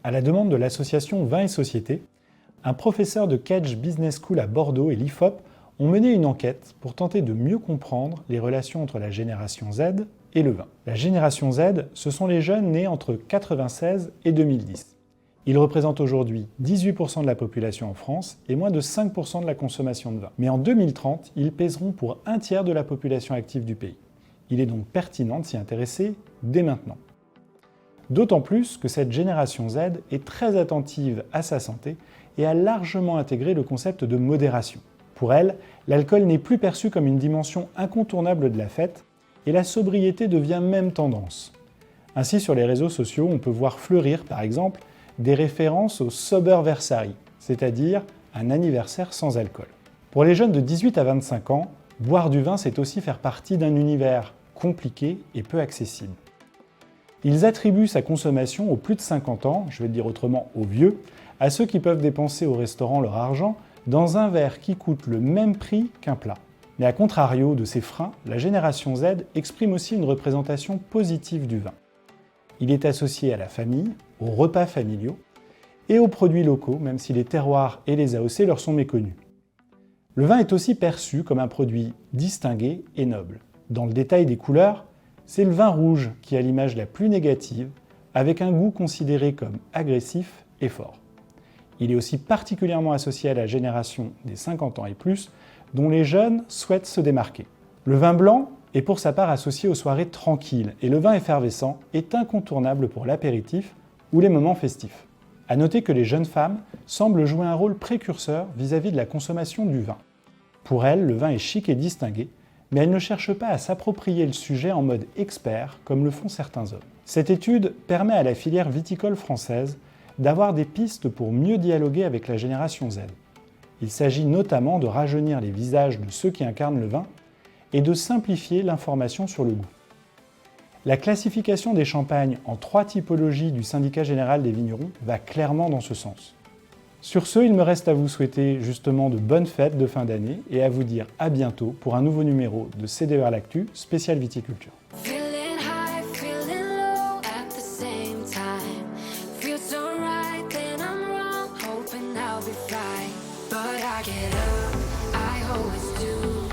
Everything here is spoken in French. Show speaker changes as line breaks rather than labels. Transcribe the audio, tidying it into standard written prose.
À la demande de l'association Vin et Société, un professeur de Kedge Business School à Bordeaux et l'IFOP ont mené une enquête pour tenter de mieux comprendre les relations entre la génération Z et le vin. La génération Z, ce sont les jeunes nés entre 1996 et 2010. Ils représentent aujourd'hui 18% de la population en France et moins de 5% de la consommation de vin. Mais en 2030, ils pèseront pour un tiers de la population active du pays. Il est donc pertinent de s'y intéresser dès maintenant. D'autant plus que cette génération Z est très attentive à sa santé et a largement intégré le concept de modération. Pour elle, l'alcool n'est plus perçu comme une dimension incontournable de la fête et la sobriété devient même tendance. Ainsi, sur les réseaux sociaux, on peut voir fleurir, par exemple, des références au Soberversary, c'est-à-dire un anniversaire sans alcool. Pour les jeunes de 18 à 25 ans, boire du vin, c'est aussi faire partie d'un univers compliqué et peu accessible. Ils attribuent sa consommation aux plus de 50 ans, je vais le dire autrement aux vieux, à ceux qui peuvent dépenser au restaurant leur argent dans un verre qui coûte le même prix qu'un plat. Mais à contrario de ces freins, la génération Z exprime aussi une représentation positive du vin. Il est associé à la famille, aux repas familiaux et aux produits locaux, même si les terroirs et les AOC leur sont méconnus. Le vin est aussi perçu comme un produit distingué et noble. Dans le détail des couleurs, c'est le vin rouge qui a l'image la plus négative, avec un goût considéré comme agressif et fort. Il est aussi particulièrement associé à la génération des 50 ans et plus, dont les jeunes souhaitent se démarquer. Le vin blanc est pour sa part associé aux soirées tranquilles, et le vin effervescent est incontournable pour l'apéritif ou les moments festifs. À noter que les jeunes femmes semblent jouer un rôle précurseur vis-à-vis de la consommation du vin. Pour elles, le vin est chic et distingué, mais elles ne cherchent pas à s'approprier le sujet en mode expert, comme le font certains hommes. Cette étude permet à la filière viticole française d'avoir des pistes pour mieux dialoguer avec la génération Z. Il s'agit notamment de rajeunir les visages de ceux qui incarnent le vin et de simplifier l'information sur le goût. La classification des champagnes en 3 typologies du Syndicat général des vignerons va clairement dans ce sens. Sur ce, il me reste à vous souhaiter justement de bonnes fêtes de fin d'année et à vous dire à bientôt pour un nouveau numéro de CDER L'Actu spécial viticulture.
But I get up, I always do.